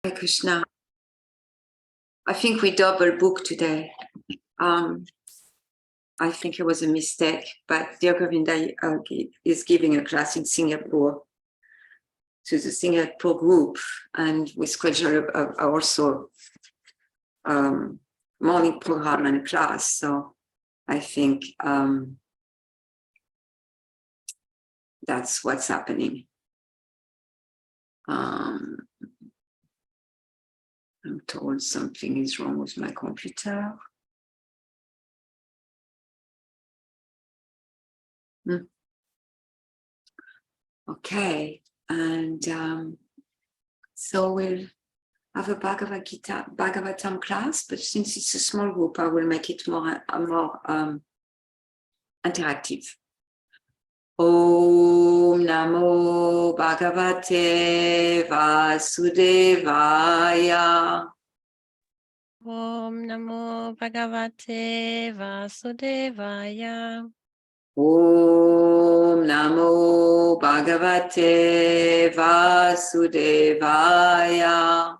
Hare Krishna. I think we double booked today. I think it was a mistake, but Dear Govinda is giving a class in Singapore to the Singapore group, and we schedule also morning program and class. So I think that's what's happening. I'm told something is wrong with my computer. Okay, and so we'll have a Bhagavatam class, but since it's a small group, I will make it more interactive. Om Namo Bhagavate Vasudevaya. Om Namo Bhagavate Vasudevaya. Om Namo Bhagavate Vasudevaya.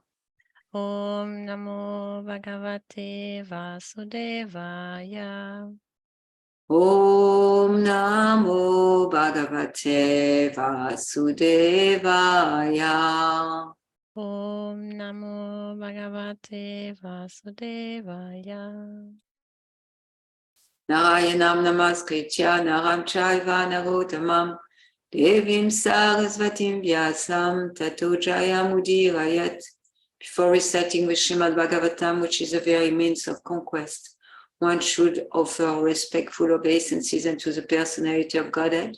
Om Namo Bhagavate Vasudevaya. Om Namo Bhagavate Vasudevaya. Om Namo Bhagavate Vasudevaya. Narayanam Namaskritya Naram Chaiva Narottamam Devim Sarasvatim Vyasam Tato Jayamudirayat. Before reciting the Srimad Bhagavatam, which is a very means of conquest, one should offer respectful obeisances unto the personality of Godhead,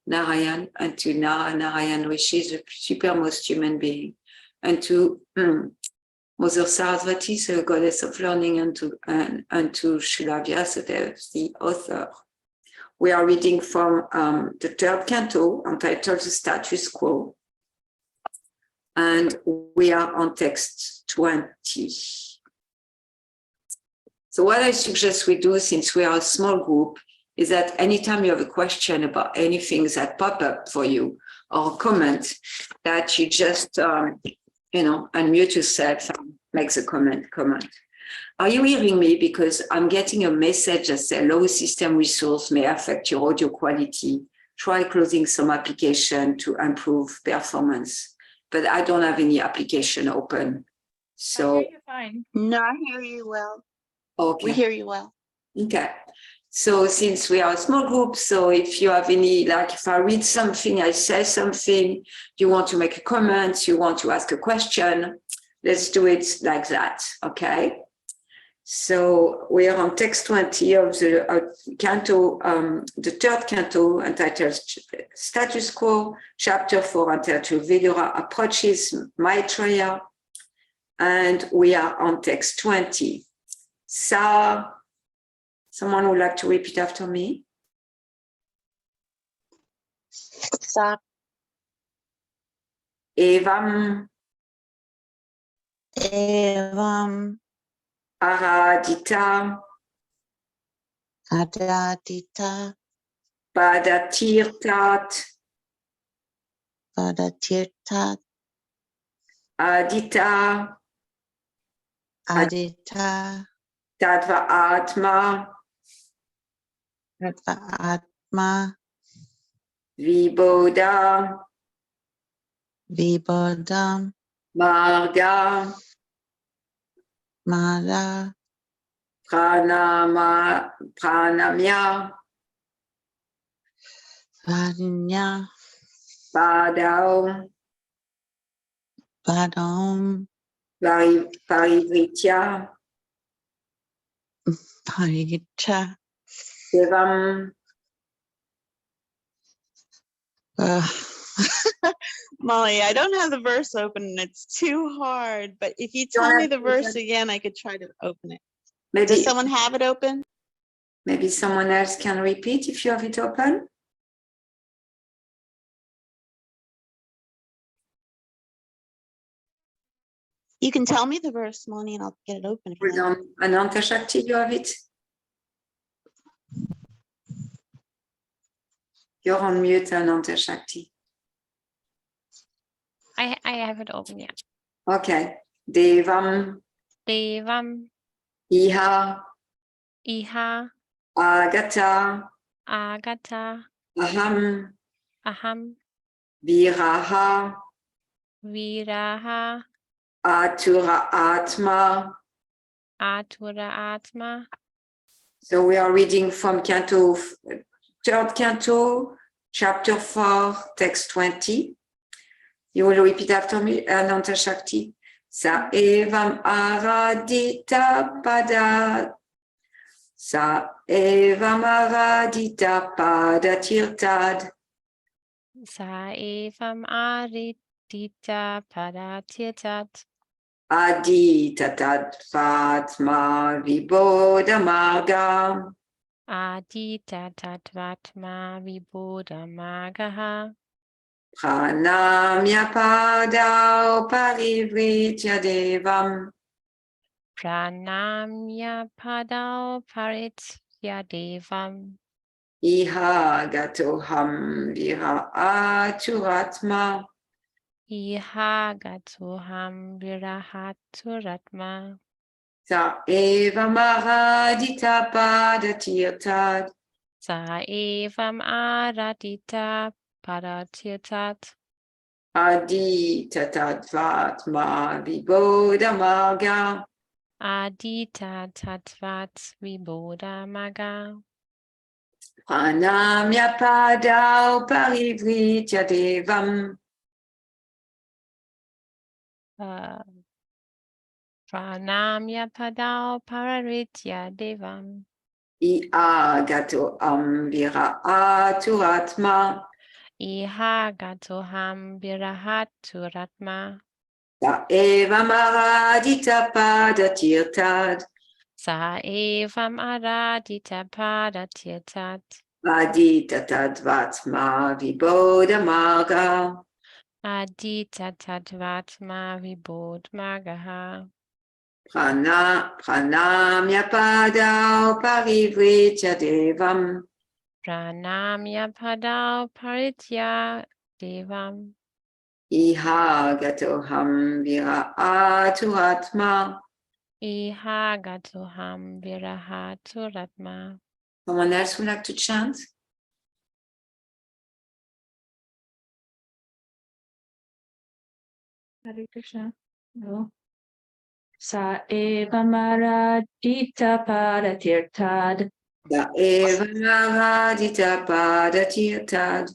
Narayan, and to Narayan Rishi, the supermost human being, and to Mother Sarasvati, the goddess of learning, and to Srila Vyasadeva, the author. We are reading from the third canto, entitled The Status Quo, and we are on text 20. So what I suggest we do, since we are a small group, is that anytime you have a question about anything that pop up for you, or a comment, that you just, unmute yourself and make the comment. Are you hearing me? Because I'm getting a message that says low system resource may affect your audio quality. Try closing some application to improve performance. But I don't have any application open. So I hear you fine. No, I hear you well. okay. We hear you well. Okay. So since we are a small group, so if you have any, like if I read something, I say something, you want to make a comment, you want to ask a question, let's do it like that, okay? So we are on text 20 of the canto, the third canto, entitled Status Quo, chapter 4, entitled Vidura Approaches Maitreya, and we are on text 20. Someone would like to repeat after me? Sa Evam evam Aradita adadita Padatirtat padatirtat Adita adita Tattva Atma atma Vibodha vibodam Marga mara Pranamya vanya Padao padam Parivritya paricha. Devam. Molly, I don't have the verse open and it's too hard, but if you tell me the verse again, I could try to open it. Does someone have it open? Maybe someone else can repeat if you have it open. You can tell me the verse, Molly, and I'll get it open. Hold on. Ananta Shakti, you have it? You're on mute, Ananta Shakti. I have it open, yeah. Okay. Devam, Devam, Iha, Iha, Agata, Agata, Aham, Aham, Viraha, Viraha, Atura Atma. Atura Atma. So we are reading from third canto, chapter 4, text 20. You will repeat after me, Ananta Shakti. Sa evam aradita pada. Sa evam aradita pada tirtad. Sa evam aridita paratirtat. Adita tatvatma vibodha marga. Adita tatvatma vibodha magaha. Pranamya padau parivritya devam. Pranamya padau paritya devam. Iha gatoham vira aturatma. Iha gatoham virahaturatma. Sa eva maradita padatirtad. Sa evam aradita paratirtat. Adita tadvatma vibodha marga. Adita tatvat vibodha maga. Pranamya padau parivritya devam. Pranamya padau pararitya devam. Iha gatoham vira aturatma. Iha gatoham virahaturatma. Sa eva maradita padatirtad. Sa evam aradita paratirtat. Adita tadvatma vibodha marga. Adita tatvatma vibodhmagaha. Pranamya padau parivritya devam. Pranamya padau paritya devam. Iha gatoham vira aturatma. Iha gatoham virahaturatma. Someone else would like to chant? Hare Krishna. No. Sa eva maradita paratirtad. Sa eva maradita padatirtad.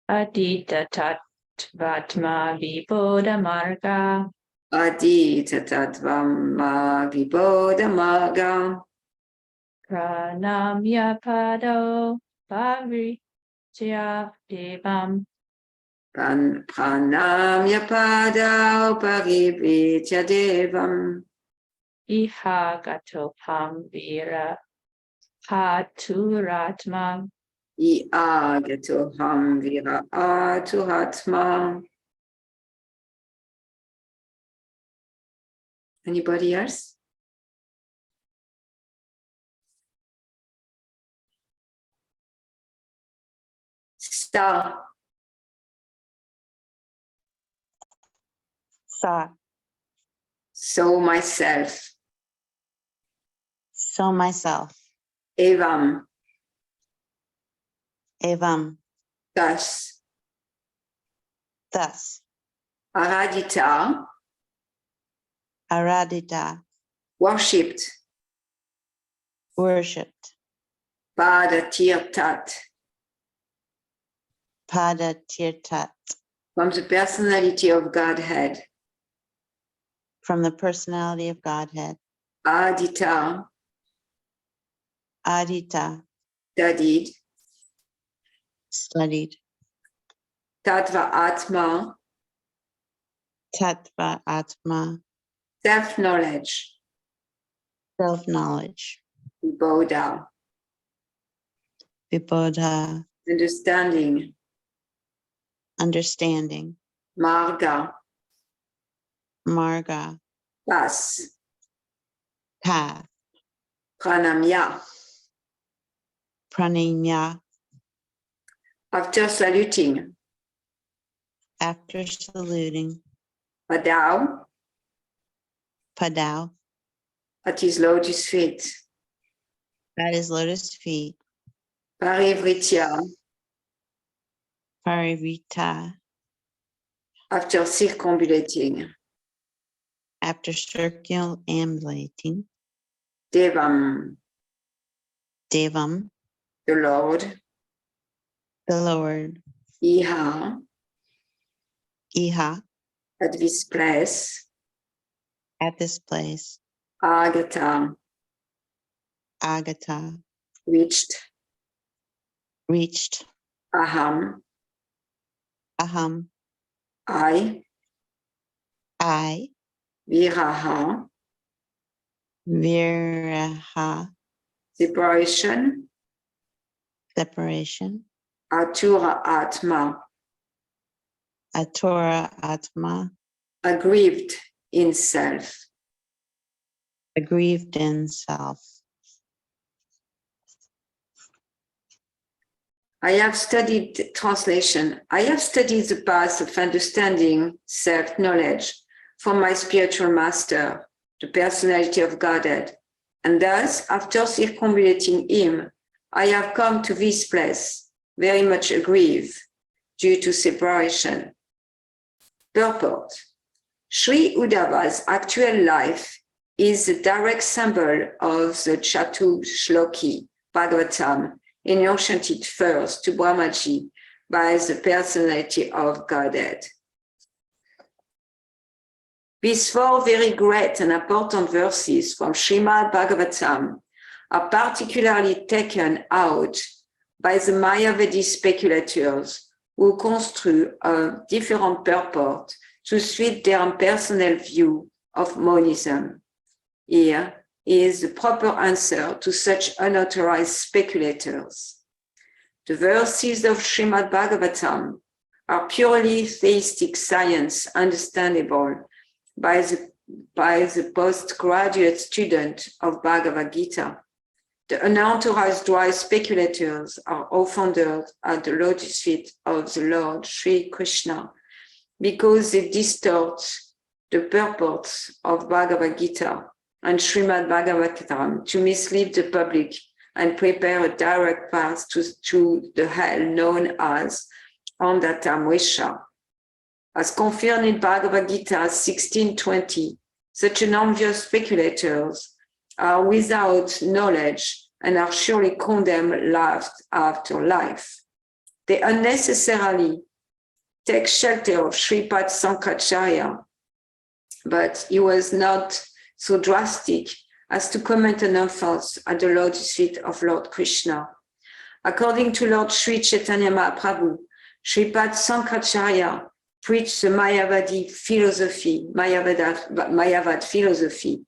Adita tatvatma vibodha marga. Adita tadvama vibodha marga. Pranamya pado pavritya devam. Pranamya padau parivritya devam. Iha gatopam vira haturatma. Iha gatoham vira aturatma. Anybody else? Sa. Sa. So myself. So myself. Evam. Evam. Thus. Thus. Aradita. Aradita. Worshipped. Worshipped. Padatirtat. Padatirtat. From the personality of Godhead. From the personality of Godhead. Adita. Adita. Studied. Studied. Tattva Atma. Tattva Atma. Self-knowledge. Self-knowledge. Vibodha. Vibodha. Understanding. Understanding. Marga. Marga. Path. Path. Pranamya. Prananya. After saluting. After saluting. Padau. Padao, at his lotus feet. at his lotus feet. Parivritya, Parivita, after circumambulating. after circumambulating. Devam, Devam, the Lord. the Lord. Iha, Iha, at this place. at this place. Agata, Agata, reached. reached. Aham, Aham, I. Viraha, Viraha, separation. separation. Atura Atma, Atura Atma, aggrieved in self. aggrieved in self. I have studied translation. I have studied the path of understanding self-knowledge from my spiritual master, the personality of Godhead. And thus, after circumambulating him, I have come to this place, very much aggrieved due to separation. Purport. Sri Uddhava's actual life is the direct symbol of the Chatu Shloki Bhagavatam, enunciated first to Brahmaji by the personality of Godhead. These four very great and important verses from Srimad Bhagavatam are particularly taken out by the Mayavadi speculators who construe a different purport to suit their personal view of monism. Here is the proper answer to such unauthorized speculators. The verses of Srimad Bhagavatam are purely theistic science understandable by the postgraduate student of Bhagavad Gita. The unauthorized dry speculators are offended at the lotus feet of the Lord Sri Krishna because they distort the purports of Bhagavad Gita and Srimad Bhagavatam to mislead the public and prepare a direct path to the hell known as Andatamresha. As confirmed in Bhagavad Gita 16:20, such envious speculators are without knowledge and are surely condemned life after life. They unnecessarily take shelter of Sripad Sankaracharya, but he was not so drastic as to commit an offense at the lotus feet of Lord Krishna. According to Lord Sri Chaitanya Mahaprabhu, Sripad Sankaracharya preached the Mayavadi philosophy, Mayavad philosophy,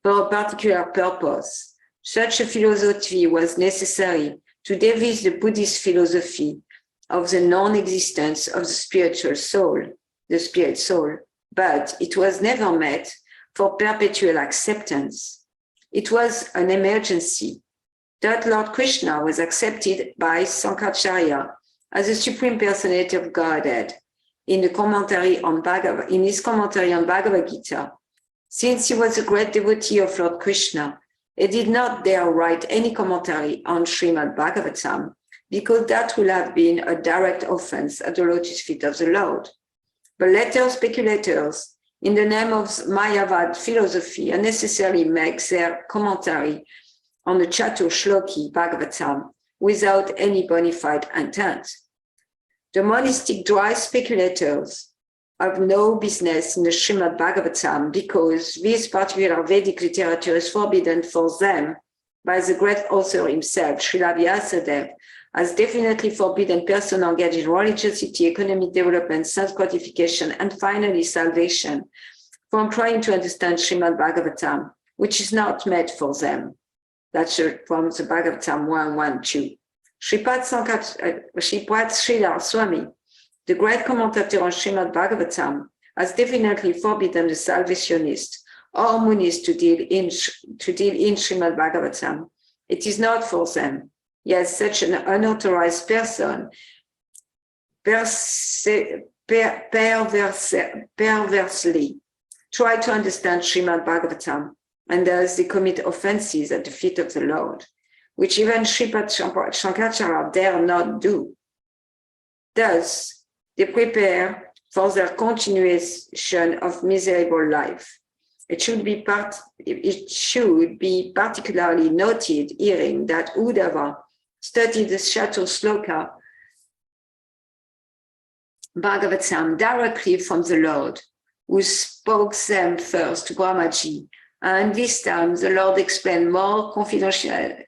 for a particular purpose. Such a philosophy was necessary to devise the Buddhist philosophy of the non-existence of the spiritual soul, the spirit soul, but it was never met for perpetual acceptance. It was an emergency. That Lord Krishna was accepted by Sankaracharya as the Supreme Personality of Godhead in his commentary on Bhagavad Gita. Since he was a great devotee of Lord Krishna, he did not dare write any commentary on Srimad Bhagavatam because that would have been a direct offense at the lotus feet of the Lord. But later speculators, in the name of Mayavad philosophy, unnecessarily make their commentary on the Chatur Shloki Bhagavatam without any bona fide intent. The monistic dry speculators have no business in the Srimad Bhagavatam because this particular Vedic literature is forbidden for them by the great author himself, Srila Vyasadeva, as definitely forbidden person engaged in religiosity, economic development, self-gratification, and finally salvation from trying to understand Srimad Bhagavatam, which is not meant for them. That's from the Bhagavatam 1.1.2. Sripad Sridhar Swami, the great commentator on Srimad Bhagavatam, has definitely forbidden the salvationists or munis to deal in Srimad Bhagavatam. It is not for them. Yes, such an unauthorized person perversely try to understand Srimad Bhagavatam, and thus they commit offenses at the feet of the Lord, which even Sripad Shankaracharya dare not do. Thus, they prepare for their continuation of miserable life. It should be particularly noted hearing that Uddhava studied the Chatur Sloka Bhagavatam directly from the Lord, who spoke them first to Brahmaji. And this time the Lord explained more confidentially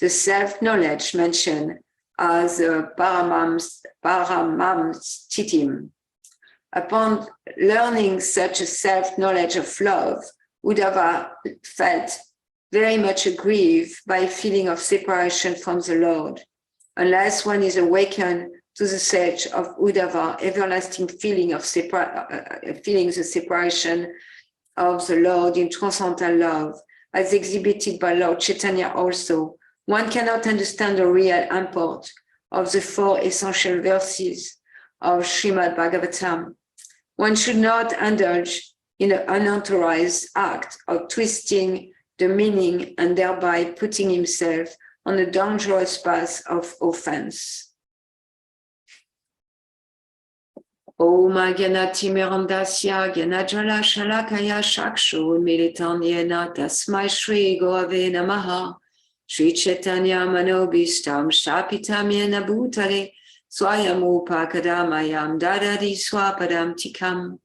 the self-knowledge mentioned as Paramam Stitim. Upon learning such a self-knowledge of love, Uddhava felt very much aggrieved by a feeling of separation from the Lord. Unless one is awakened to the stage of Uddhava, everlasting feeling of feeling the separation of the Lord in transcendental love, as exhibited by Lord Chaitanya also, one cannot understand the real import of the 4 essential verses of Srimad Bhagavatam. One should not indulge in an unauthorized act of twisting the meaning and thereby putting himself on a dangerous path of offense. Om Gyanati Mirandasya Gyanajala Shalakaya Shakshu Militan Yena Tasmai Shri Gorave Namaha Shri Chaitanya Manobistam Shapitam Yena Bhutale Swayamupakadamayam Dadadi Swapadam Tikam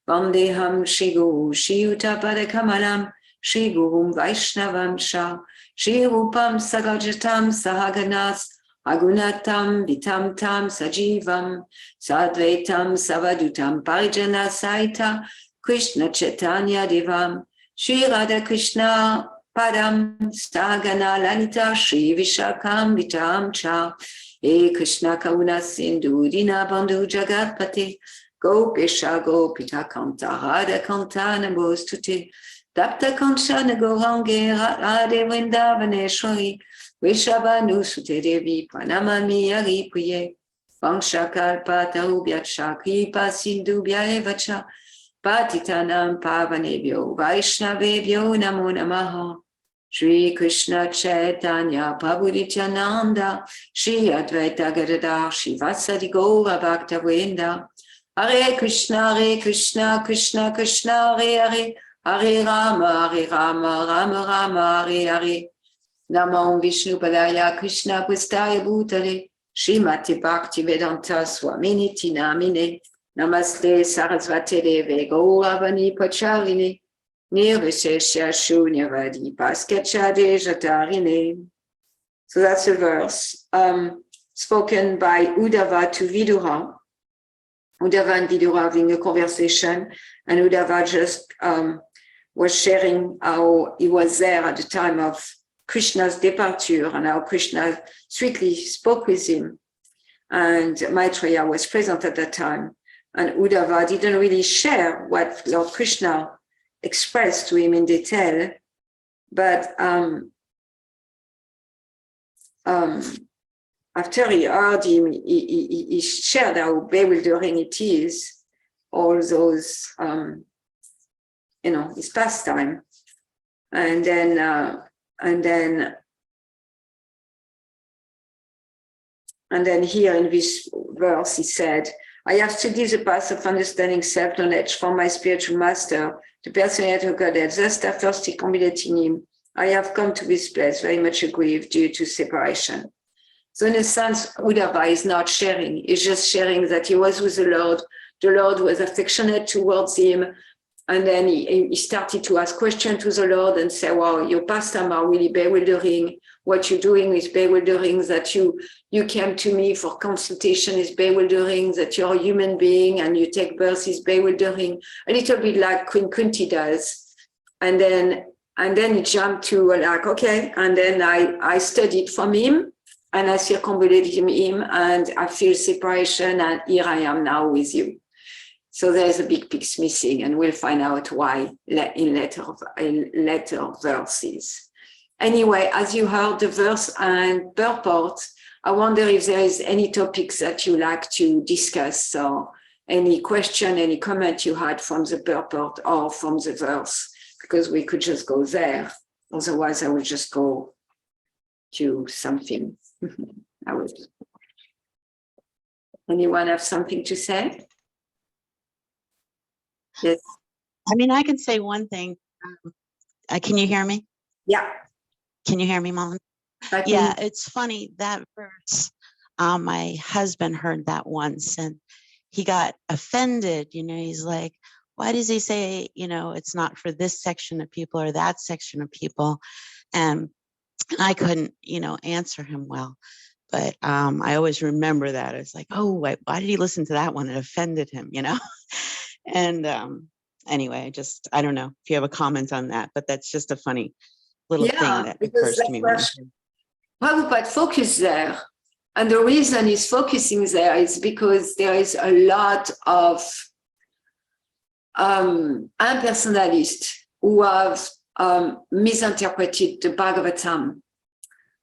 Vandeham Shri Guru Shri Utapada Kamalam Shri Gurum Vaishnavam Sha Shri Rupam Sagajatam Sahaganas Agunatam Vitam Tam Sajivam Sadvaitam Savadutam Parijana Saita Krishna Chaitanya Devam Shri Radha Krishna Padam Sagana Lalita Shri Vishakam Vitam Cha E Krishna Karuna Sindhu Dina Bandhu Jagatpate Gopesha Gopita Kanta Radha Kanta Namostute Tapta Kanchana Gorange Radhe Vrindavaneshwari Vishabhanu Sute Devi Pranamami Hari Priye Vangshakalpa Tarubhyacha Kripa Sindhubhya Evacha Patitanam Pavanebhyo Vaishnavebhyo Namo Namaha Shri Krishna Chaitanya Prabhu Nityananda Shri Advaita Gadadhar Shri Vatsadi Gaura Bhakta Vrinda Hare Krishna Krishna Krishna Hare Hare Hare Rama Rama Rama Hare Hare Namo Vishnu Padaya Krishna Prestaya Bhutale Srimati Bhakti Vedanta Swamini Namine Namaste Sarasvati Deve Gauravani Pacharine Nirvishesha Shunyavadi Paskachade Jatarine. So that's a verse spoken by Uddhava to Vidura. Uddhava and Vidura having a conversation, and Uddhava just was sharing how he was there at the time of Krishna's departure and how Krishna sweetly spoke with him. And Maitreya was present at that time. And Uddhava didn't really share what Lord Krishna expressed to him in detail. But after he heard him, he shared how bewildering it is, all those, his pastime. And then here in this verse, he said, I have studied the path of understanding self-knowledge from my spiritual master, the personality of Godhead. Thus, after first accommodating him, I have come to this place very much aggrieved due to separation. So in a sense, Uddhava is not sharing. He's just sharing that he was with the Lord. The Lord was affectionate towards him. And then he started to ask questions to the Lord and say, wow, your pastime are really bewildering. What you're doing is bewildering, that you came to me for consultation is bewildering, that you're a human being and you take birth is bewildering, a little bit like Queen Kunti does. And then he jumped to like, okay, and then I studied from him and I circumambulated him and I feel separation and here I am now with you. So there's a big piece missing, and we'll find out why in later verses. Anyway, as you heard the verse and purport, I wonder if there is any topics that you like to discuss or any question, any comment you had from the purport or from the verse, because we could just go there. Otherwise, I would just go to something. I would. Anyone have something to say? Yes. I mean, I can say one thing. Can you hear me? Yeah. Can you hear me, Malini? Yeah, it's funny, that verse, my husband heard that once and he got offended. He's like, why does he say, it's not for this section of people or that section of people? And I couldn't, answer him well. But I always remember that. It's like, oh, why did he listen to that one? It offended him, And anyway, I don't know if you have a comment on that, but that's just a funny little thing that occurs to me. Prabhupada focused there. And the reason he's focusing there is because there is a lot of impersonalists who have misinterpreted the Bhagavatam,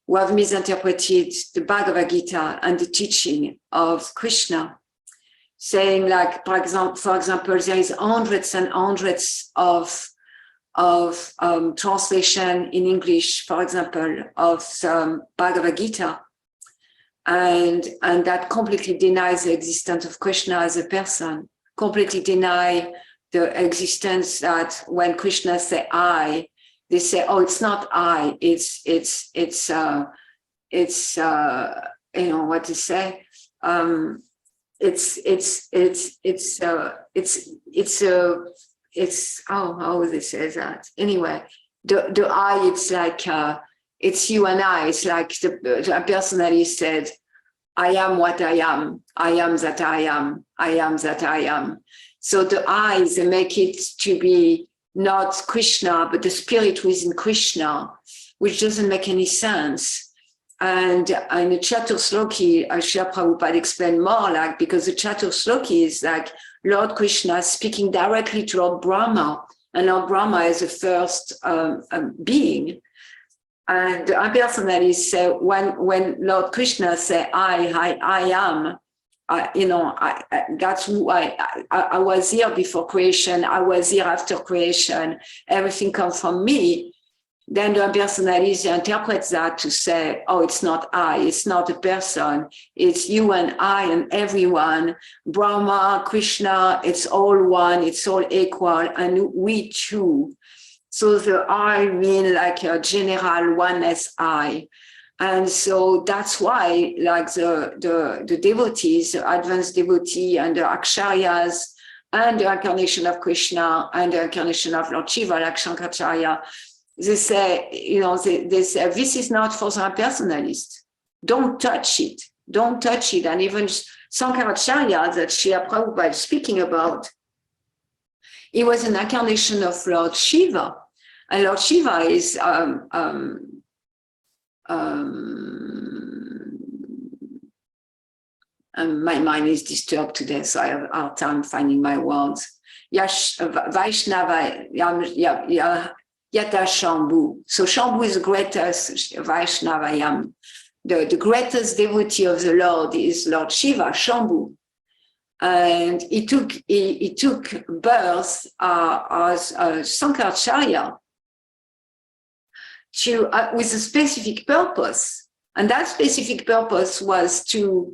who have misinterpreted the Bhagavad Gita and the teaching of Krishna, saying, like, for example, there is hundreds and hundreds of translation in English, for example, of Bhagavad Gita, and that completely denies the existence of Krishna as a person, completely deny the existence that when Krishna say I, they say, oh, it's not I, it's what to say, how they say that? Anyway, the I, it's like, it's you and I. It's like the personally said, I am what I am that I am, I am that I am. So the I, they make it to be not Krishna, but the spirit within Krishna, which doesn't make any sense. And in the Chaturshloki, Srila Prabhupada explained more, like, because the Chaturshloki is like Lord Krishna speaking directly to Lord Brahma, and Lord Brahma is the first being. And I personally say, when Lord Krishna say, I am, that's who I was here before creation, I was here after creation, everything comes from me. Then the personality interprets that to say, oh, it's not I, it's not a person, it's you and I and everyone, Brahma, Krishna, it's all one, it's all equal, and we too. So the I mean like a general oneness I. And so that's why, like the devotees, the advanced devotee and the aksharyas and the incarnation of Krishna and the incarnation of Lord Shiva, like Shankaracharya, they say, they say, this is not for the impersonalist. Don't touch it. Don't touch it. And even Shankaracharya that Srila Prabhupada is speaking about, he was an incarnation of Lord Shiva. And Lord Shiva is my mind is disturbed today, so I have a hard time finding my words. Vaishnava, Yata Shambhu. So Shambhu is the greatest Vaishnava. The greatest devotee of the Lord is Lord Shiva, Shambhu. And he took birth as Shankaracharya with a specific purpose. And that specific purpose was to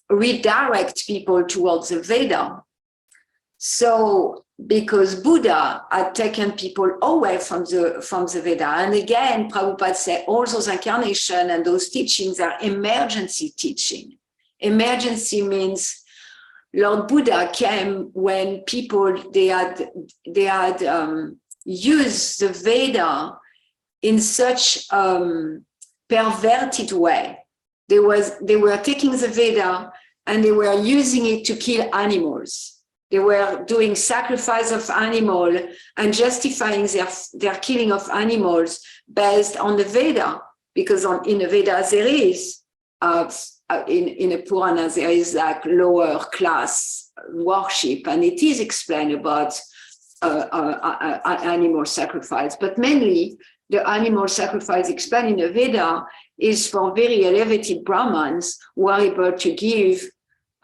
redirect people towards the Veda. So, because Buddha had taken people away from the Veda, and again, Prabhupada said all those incarnations and those teachings are emergency teaching. Emergency means Lord Buddha came when people they had used the Veda in such perverted way. They were taking the Veda and they were using it to kill animals. They were doing sacrifice of animal and justifying their killing of animals based on the Veda, because in the Veda there is, in a Purana there is like lower class worship, and it is explained about animal sacrifice. But mainly the animal sacrifice explained in the Veda is for very elevated Brahmins who are able to give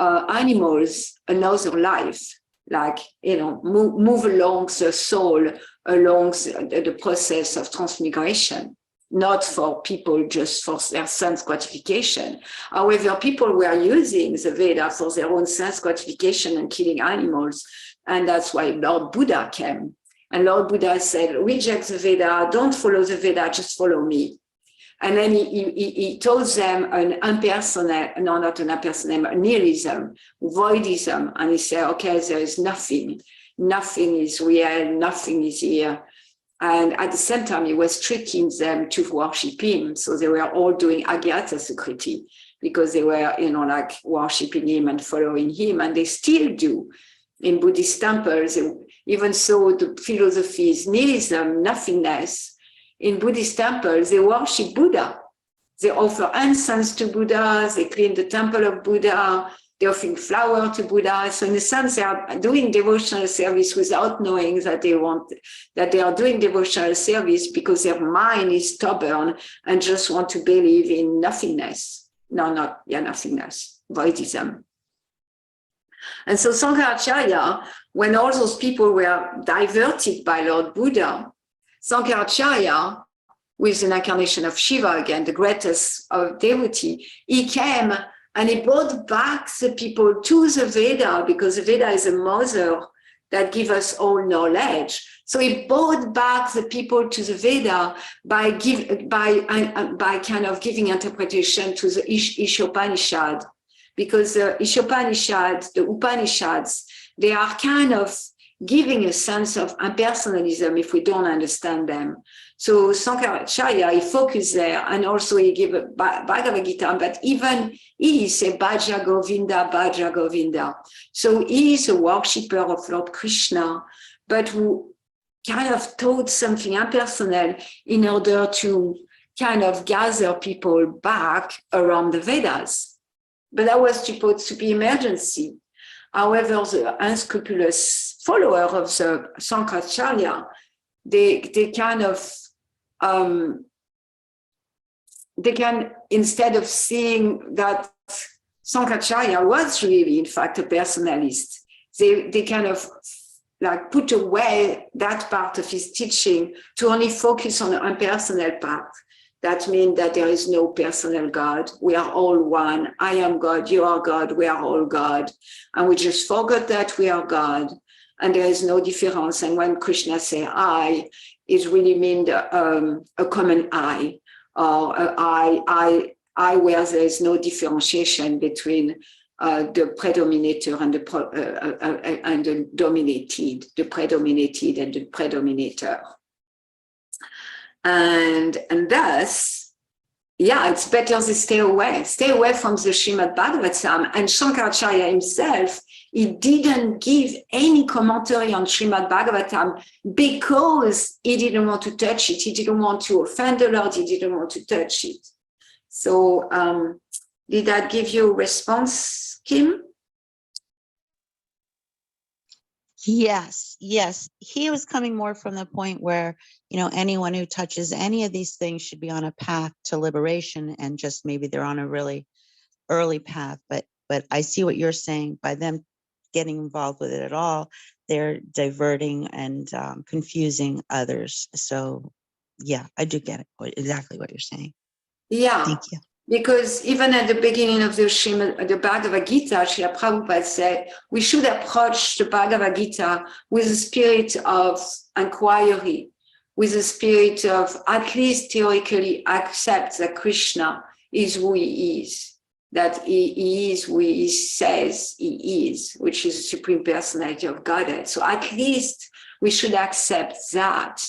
animals another life, like, move along the soul, along the process of transmigration, not for people just for their sense gratification. However, people were using the Veda for their own sense gratification and killing animals. And that's why Lord Buddha came. And Lord Buddha said, reject the Veda, don't follow the Veda, just follow me. And then he told them an nihilism, voidism. And he said, okay, there is nothing. Nothing is real, nothing is here. And at the same time, he was tricking them to worship him. So they were all doing Agyata Sukriti because they were, like worshiping him and following him. And they still do in Buddhist temples. Even so, the philosophy is nihilism, nothingness. In Buddhist temples, they worship Buddha. They offer incense to Buddha. They clean the temple of Buddha. They offer flower to Buddha. So in a sense, they are doing devotional service without knowing that they are doing devotional service because their mind is stubborn and just want to believe in nothingness. Nothingness, voidism. And so Sankaracharya, when all those people were diverted by Lord Buddha, Sankaracharya, who is an incarnation of Shiva again, the greatest of devotee, he came and he brought back the people to the Veda, because the Veda is a mother that gives us all knowledge. So he brought back the people to the Veda by kind of giving interpretation to the Ishopanishad, because the Ishopanishad, the Upanishads, they are kind of giving a sense of impersonalism if we don't understand them. So Sankaracharya, he focused there, and also he gave a Bhagavad Gita, but even he said Bhaja Govinda, Bhaja Govinda. So he is a worshipper of Lord Krishna, but who kind of taught something impersonal in order to kind of gather people back around the Vedas. But that was supposed to be emergency. However, the unscrupulous follower of the Sankaracharya, they can, instead of seeing that Sankaracharya was really, in fact, a personalist, they kind of like put away that part of his teaching to only focus on the impersonal part. That means that there is no personal God. We are all one. I am God, you are God, we are all God. And we just forgot that we are God. And there is no difference. And when Krishna says I, it really means a common I, or I where there is no differentiation between the predominator and the dominated, the predominated and the predominator. And thus, it's better to stay away from the Srimad Bhagavatam. And Shankaracharya himself, he didn't give any commentary on Srimad Bhagavatam because he didn't want to touch it. He didn't want to offend the Lord. He didn't want to touch it. So did that give you a response, Kim? Yes. He was coming more from the point where, anyone who touches any of these things should be on a path to liberation, and just maybe they're on a really early path. But I see what you're saying. By them getting involved with it at all, they're diverting and confusing others. So, yeah, I do get it. Exactly what you're saying. Yeah. Thank you. Because even at the beginning of the Bhagavad Gita, Srila Prabhupada said, we should approach the Bhagavad Gita with a spirit of inquiry, with a spirit of at least theoretically accept that Krishna is who he is, that he is who he says he is, which is the Supreme Personality of Godhead. So at least we should accept that.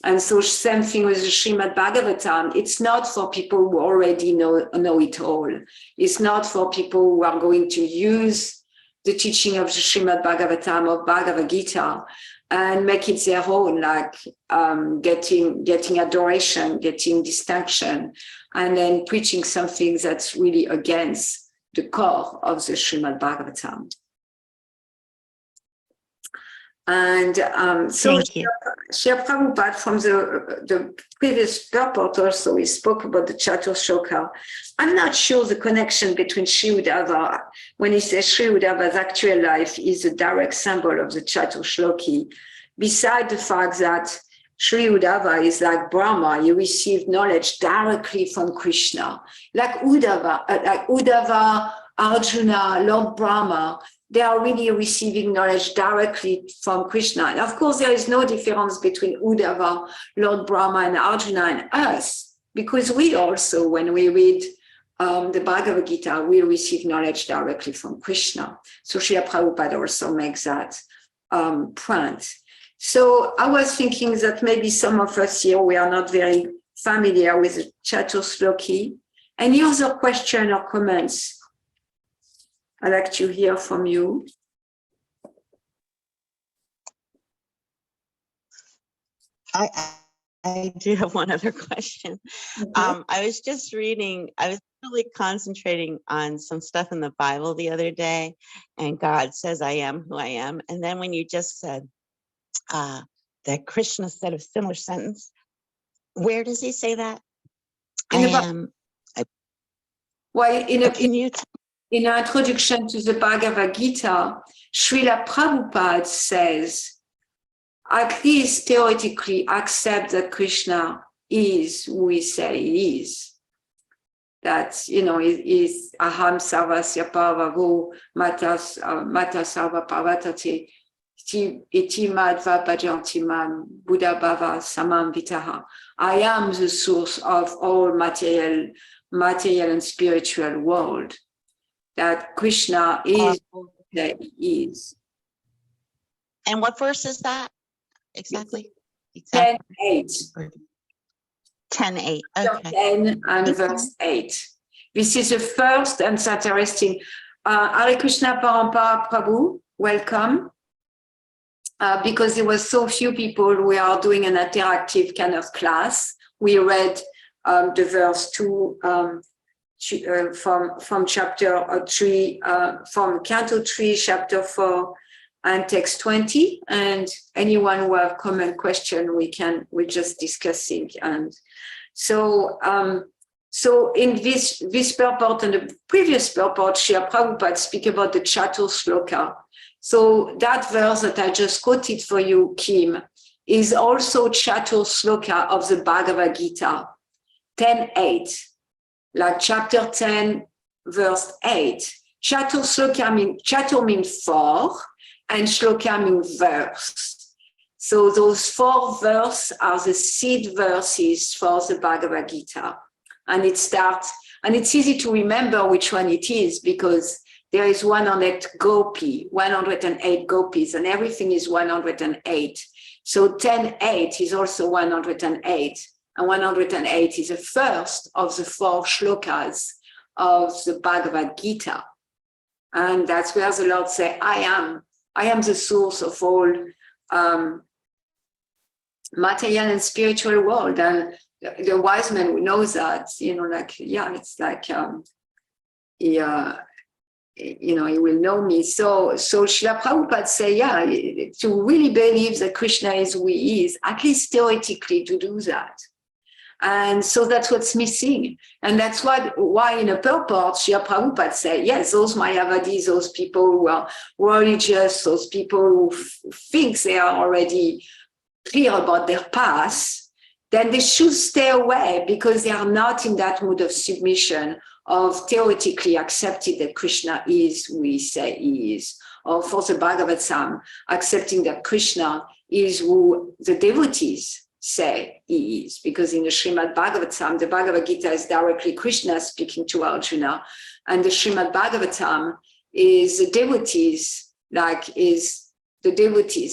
And so same thing with the Srimad Bhagavatam. It's not for people who already know it all. It's not for people who are going to use the teaching of the Srimad Bhagavatam or Bhagavad Gita and make it their own, like getting adoration, getting distinction, and then preaching something that's really against the core of the Srimad Bhagavatam. And so Thank you. Srila Prabhupada, from the previous purport also, he spoke about the Chaturshloka. I'm not sure the connection between Sri Uddhava, when he says Sri Uddhava's actual life is a direct symbol of the Chaturshloki, beside the fact that Sri Uddhava is like Brahma, he received knowledge directly from Krishna. Like Uddhava, Arjuna, Lord Brahma, they are really receiving knowledge directly from Krishna. And of course, there is no difference between Uddhava, Lord Brahma, and Arjuna and us, because we also, when we read the Bhagavad Gita, we receive knowledge directly from Krishna. So Srila Prabhupada also makes that point. So I was thinking that maybe some of us here, we are not very familiar with the Chaturshloki. Any other question or comments? I'd like to hear from you. I do have one other question. Okay. I was just reading, I was really concentrating on some stuff in the Bible the other day, and God says, I am who I am. And then when you just said that Krishna said a similar sentence, where does he say that? Well, Can you in an introduction to the Bhagavad Gita, Srila Prabhupada says, at least theoretically, accept that Krishna is who we say he is. That, he is aham sarvasya parvavo mata sarva parvatate iti madva bhajantimam buddha bhava samam vitaha. I am the source of all material and spiritual world. That Krishna is who he is. And what verse is that exactly? 10:8. 10:8. Okay. 10 and verse 8. This is the first, and it's interesting. Hare Krishna Parampara Prabhu, welcome. Because there were so few people, we are doing an interactive kind of class. We read the verse 2 from chapter 3, from Canto 3, chapter 4, and text 20. And anyone who have comment, question, we're just discussing. And so in this purport and the previous purport, Srila Prabhupada speak about the Chaturshloka. So that verse that I just quoted for you, Kim, is also Chaturshloka of the Bhagavad Gita, 10:8. Like chapter 10, verse 8. Chatur means 4, and shloka means verse. So those 4 verses are the seed verses for the Bhagavad Gita. And it's easy to remember which one it is, because there is 108 gopis, and everything is 108. So 10:8 is also 108. And 108 is the first of the 4 shlokas of the Bhagavad Gita. And that's where the Lord says, I am the source of all material and spiritual world. And the wise man who knows that, it's like, he will know me. So Srila Prabhupada say, to really believe that Krishna is who he is, at least theoretically to do that. And so that's what's missing. And that's why in a purport, Srila Prabhupada say, yes, those Mayavadis, those people who are religious, those people who think they are already clear about their path, then they should stay away, because they are not in that mood of submission, of theoretically accepting that Krishna is who we say he is. Or for the Bhagavatam, accepting that Krishna is who the devotees say he is, because in the Srimad Bhagavatam, the Bhagavad Gita is directly Krishna speaking to Arjuna, and the Srimad Bhagavatam is the devotees,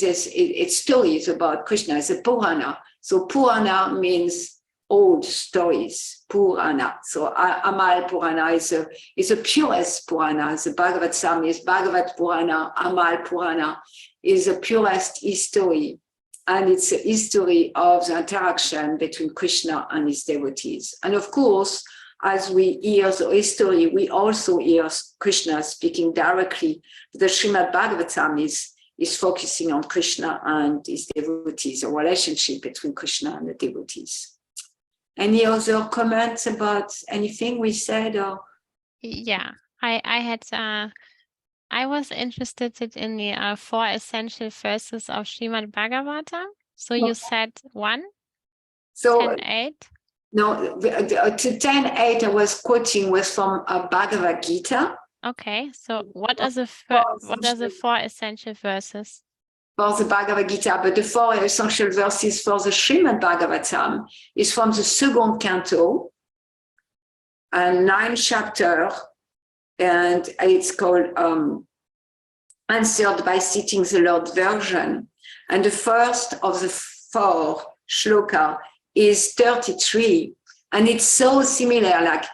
its stories about Krishna. It's a Purana. So Purana means old stories, Purana. So Amal Purana is the purest Purana. The Bhagavatam is Bhagavat Purana. Amal Purana is the purest history. And it's a history of the interaction between Krishna and his devotees. And of course, as we hear the history, we also hear Krishna speaking directly. The Srimad Bhagavatam is focusing on Krishna and his devotees, a relationship between Krishna and the devotees. Any other comments about anything we said? Or Yeah, I was interested in the 4 essential verses of Srimad Bhagavatam. So you said 1, so 10:8. no, to 10:8 I was quoting was from Bhagavad Gita. Okay, so what are the 4 essential verses? For the Bhagavad Gita, but the 4 essential verses for the Srimad Bhagavatam is from the second canto, and 9 chapter, and it's called Answered by Citing the Lord version. And the first of the 4 shloka is 33, and it's so similar, like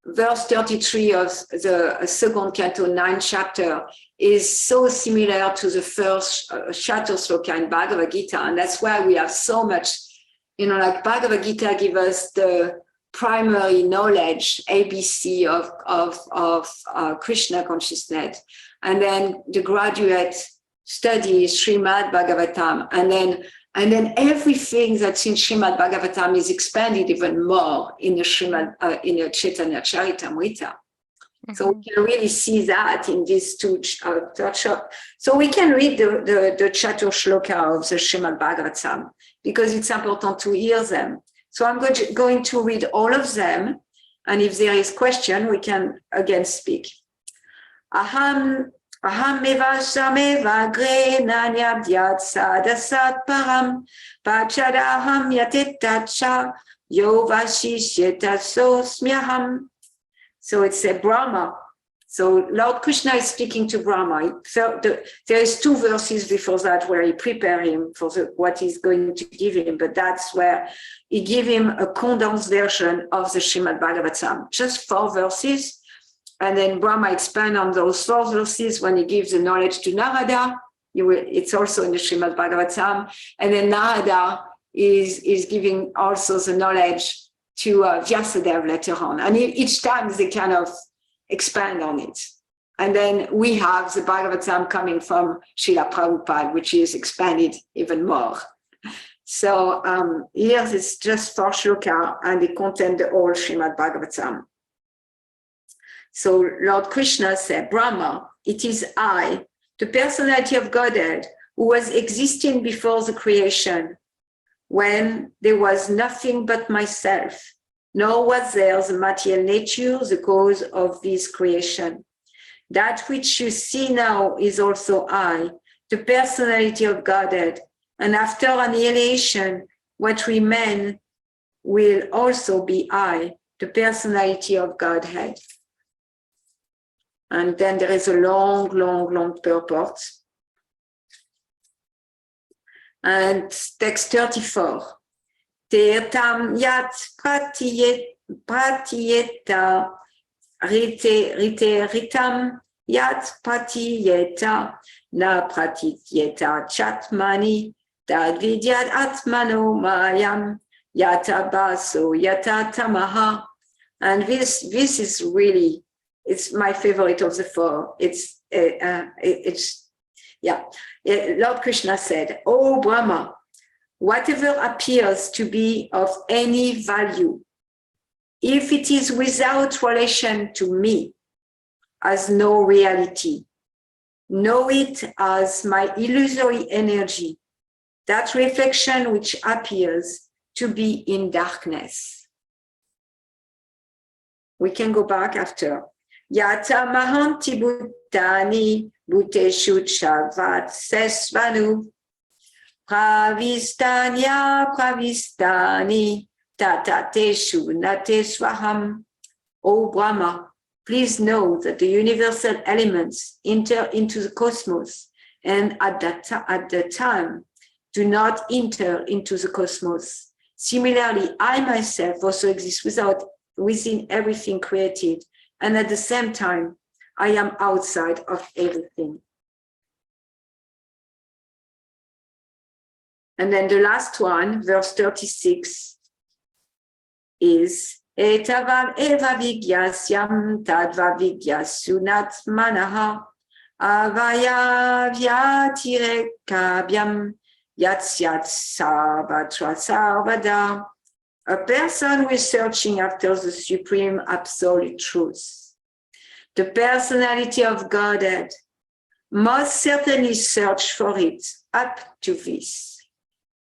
verse 33 of the second canto, 9 chapter, is so similar to the first chapter shloka in Bhagavad Gita. And that's why we have so much, like Bhagavad Gita gives us the primary knowledge, ABC of Krishna consciousness. And then the graduate studies Srimad Bhagavatam. And then everything that's in Srimad Bhagavatam is expanded even more in the Chaitanya Charitamrita. So we can really see that in these 2 So we can read the Chatur Shloka of the Srimad Bhagavatam because it's important to hear them. So I'm going to read all of them. And if there is question, we can again speak. Aham eva sameva gre nanyabdyat sadasat param pachadaham yatitacha yovashishyeta smyaham. So it's a Brahma. So Lord Krishna is speaking to Brahma. There is 2 verses before that where he prepared him for what he's going to give him, but that's where he gave him a condensed version of the Srimad Bhagavatam, just 4 verses. And then Brahma expands on those 4 verses when he gives the knowledge to Narada. It's also in the Srimad Bhagavatam. And then Narada is giving also the knowledge to Vyasadeva later on. And each time they kind of expand on it. And then we have the Bhagavatam coming from Srila Prabhupada, which is expanded even more. So here it's just 4 shloka, and they contain the whole Srimad Bhagavatam. So Lord Krishna said, Brahma, it is I, the personality of Godhead, who was existing before the creation, when there was nothing but myself, nor was there the material nature, the cause of this creation. That which you see now is also I, the personality of Godhead, and after annihilation, what remains will also be I, the personality of Godhead. And then there is a long, long, long purport. And text 34. Tirtam yat pratiyeta rite ritam yat pratiyeta na pratiyeta chatmani tadvidyat atmano mayam yata baso yata tamaha. And this is really, it's my favorite of the 4. Lord Krishna said, "Oh Brahma, whatever appears to be of any value, if it is without relation to me, has no reality. Know it as my illusory energy, that reflection which appears to be in darkness." We can go back after. Yata mahanti bhutani bhuteshu chavat sesvanu pravistani tatateshu nateswaham. O Brahma, please know that the universal elements enter into the cosmos, and at the time do not enter into the cosmos. Similarly, I myself also exist within everything created, and at the same time, I am outside of everything. And then the last one, verse 36, is Etavam eva vigyasyam tadva vigyasunat manaha Avaya Vyatirekabyam Yat Sarvada. A person who is searching after the supreme absolute truth. The personality of Godhead must certainly search for it up to this,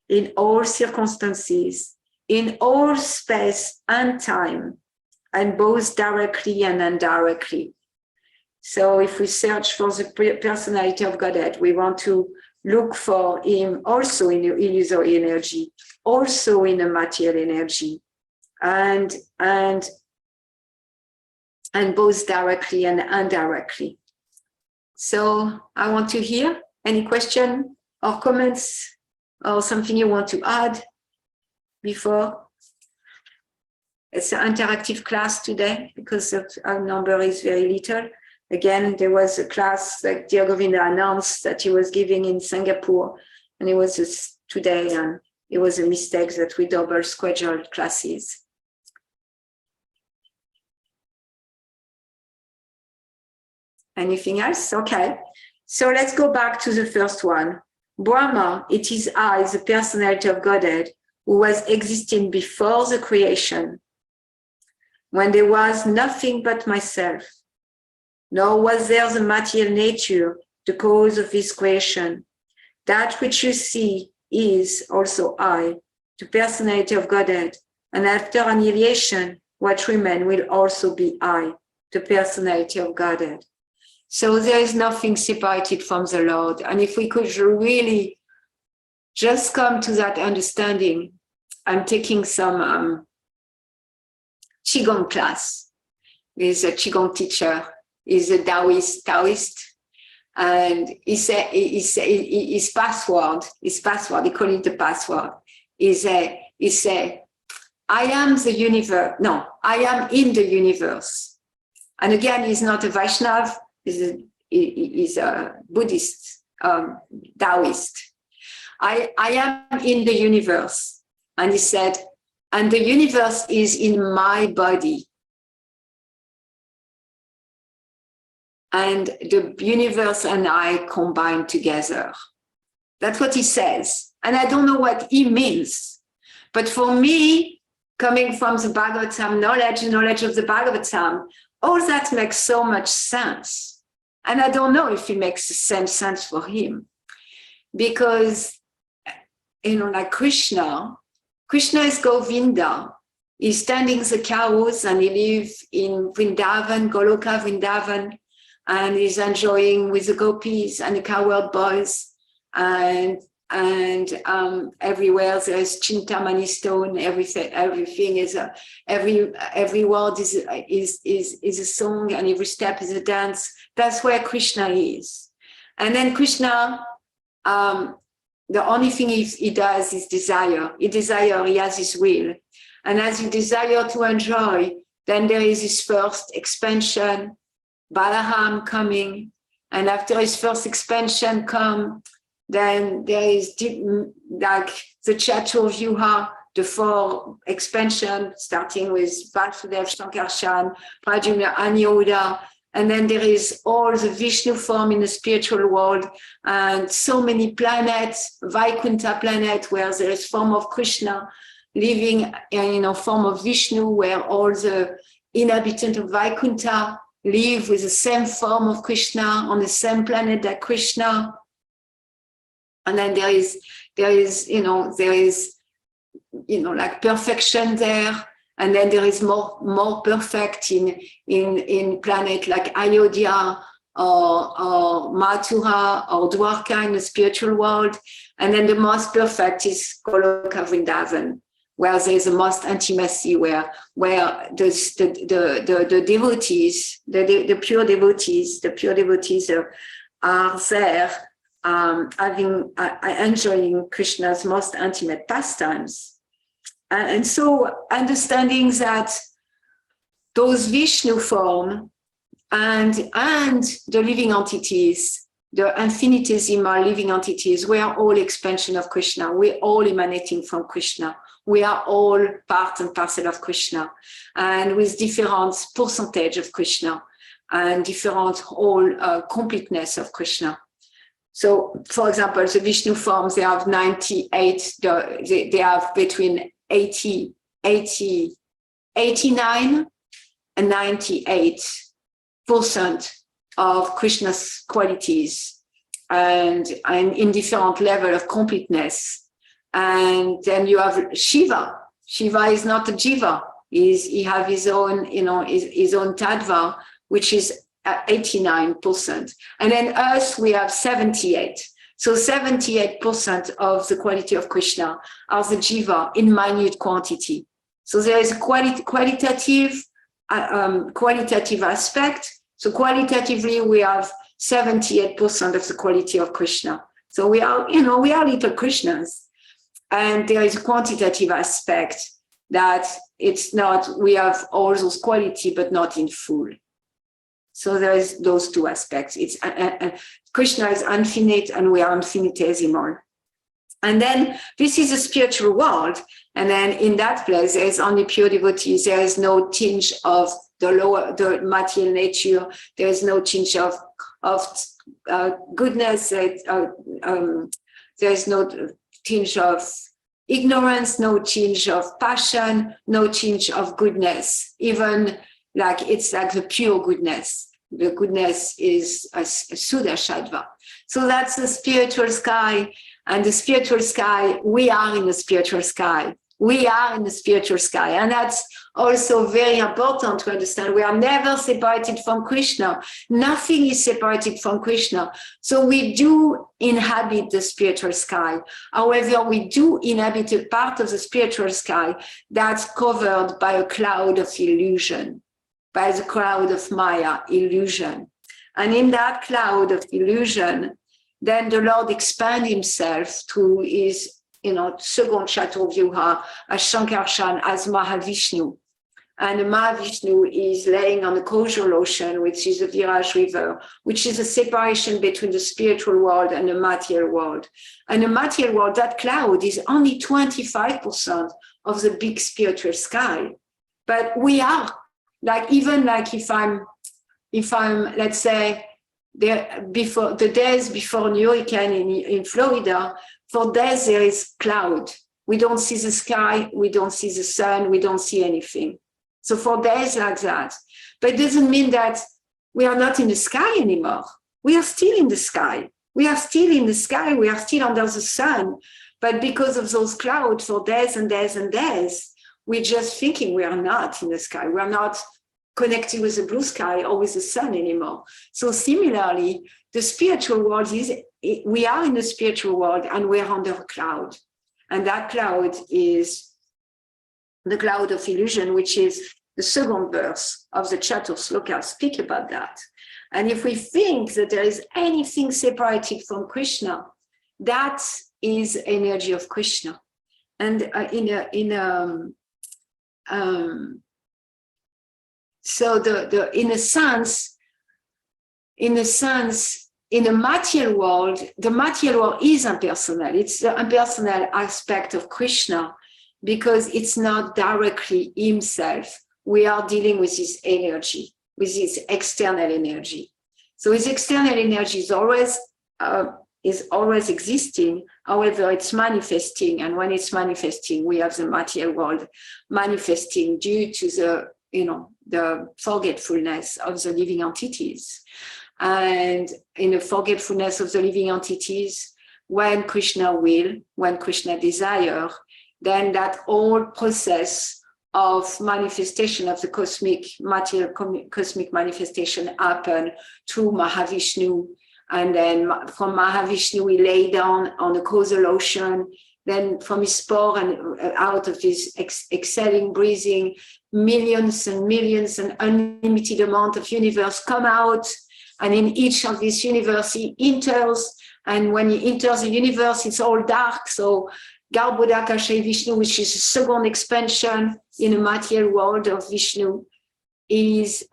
in all circumstances, in all space and time, and both directly and indirectly. So if we search for the personality of Godhead, we want to look for him also in the illusory energy, also in the material energy, and both directly and indirectly. So I want to hear any question or comments or something you want to add before. It's an interactive class today because our number is very little. Again, there was a class like Dear Govinda announced that he was giving in Singapore, and it was just today, and it was a mistake that we double scheduled classes. Anything else? Okay. So let's go back to the first one. Brahma, it is I, the personality of Godhead, who was existing before the creation, when there was nothing but myself, nor was there the material nature, the cause of this creation. That which you see is also I, the personality of Godhead, and after annihilation, what remains will also be I, the personality of Godhead. So there is nothing separated from the Lord. And if we could really just come to that understanding, I'm taking some Qigong class with a Qigong teacher. He's a Taoist. And his password, he call it the password, is I am the universe. No, I am in the universe. And again, he's not a Vaishnav, he's a Buddhist, Taoist. I am in the universe. And he said, and the universe is in my body. And the universe and I combine together. That's what he says. And I don't know what he means. But for me, coming from the Bhagavatam knowledge of the Bhagavatam, all that makes so much sense. And I don't know if it makes the same sense for him. Because, like Krishna is Govinda. He's tending the cows and he lives in Vrindavan, Goloka Vrindavan, and he's enjoying with the gopis and the cowherd boys. And everywhere there is Chintamani stone, everything is every word is a song, and every step is a dance. That's where Krishna is. And then Krishna, the only thing he does is desire. He has his will. And as he desire to enjoy, then there is his first expansion, Balaram coming. And after his first expansion then there is like the Chaturvyuha, the 4 expansion, starting with Vasudev, Shankarshan, Pradyumna, Anyoda. And then there is all the Vishnu form in the spiritual world, and so many planets, Vaikuntha planet, where there is form of Krishna living in form of Vishnu, where all the inhabitants of Vaikuntha live with the same form of Krishna on the same planet that Krishna. And then there is like perfection there. And then there is more perfect in planet like Ayodhya or Mathura or Dwarka in the spiritual world. And then the most perfect is Goloka Vrindavan, where there is the most intimacy, where the devotees, the pure devotees are there enjoying Krishna's most intimate pastimes. And so understanding that those Vishnu form and the living entities, the infinitesimal living entities, we are all expansion of Krishna. We're all emanating from Krishna. We are all part and parcel of Krishna, and with different percentage of Krishna. and different whole completeness of Krishna. So, for example, the Vishnu forms, they have 98, they have between 89 and 98% of Krishna's qualities, and in different level of completeness. And then you have Shiva. Shiva is not a jiva. He have his own, his own tattva, which is 89%. And then us, we have 78. So 78% of the quality of Krishna are the jiva in minute quantity. So there is a qualitative aspect. So qualitatively, we have 78% of the quality of Krishna. So we are little Krishnas. And there is a quantitative aspect that it's not, we have all those quality, but not in full. So there is those two aspects. It's Krishna is infinite and we are infinitesimal. And then this is a spiritual world. And then in that place, there is only pure devotees. There is no tinge of the material nature. There is no tinge of goodness. There is no tinge of ignorance, no tinge of passion, no tinge of goodness. Even like it's like the pure goodness. The goodness is a Suddha Sattva. So that's the spiritual sky. And the spiritual sky, we are in the spiritual sky. We are in the spiritual sky. And that's also very important to understand. We are never separated from Krishna. Nothing is separated from Krishna. So we do inhabit the spiritual sky. However, we do inhabit a part of the spiritual sky that's covered by a cloud of illusion, by the cloud of Maya, illusion. And in that cloud of illusion, then the Lord expands himself through his, second Chaturvyuha as Shankarshan, as Mahavishnu. And the Mahavishnu is laying on the causal ocean, which is the Viraj River, which is a separation between the spiritual world and the material world. And the material world, that cloud is only 25% of the big spiritual sky. But we are, if I'm, let's say, before the days before the hurricane in Florida, for days there is cloud. We don't see the sky, we don't see the sun, we don't see anything. So for days like that. But it doesn't mean that we are not in the sky anymore. We are still in the sky. We are still in the sky, we are still under the sun. But because of those clouds for days and days and days, we're just thinking we are not in the sky. We are not connected with the blue sky or with the sun anymore. So similarly, the spiritual world we are in the spiritual world and we're under a cloud. And that cloud is the cloud of illusion, which is the second verse of the Chatur Sloka speak about that. And if we think that there is anything separated from Krishna, that is energy of Krishna. And in the material world, the material world is impersonal. It's the impersonal aspect of Krishna because it's not directly himself. We are dealing with his energy, with his external energy. So his external energy is always existing. However, it's manifesting. And when it's manifesting, we have the material world manifesting due to the forgetfulness of the living entities. And in the forgetfulness of the living entities, when Krishna will, when Krishna desire, then that whole process of manifestation of the cosmic manifestation happen through Mahavishnu. And then from Mahavishnu, we lay down on the causal ocean. Then from his spore and out of his exhaling, breathing, millions and millions and unlimited amount of universe come out. And in each of these universe, he enters. And when he enters the universe, it's all dark. So Garbhodaka Shri Vishnu, which is the second expansion in the material world of Vishnu, is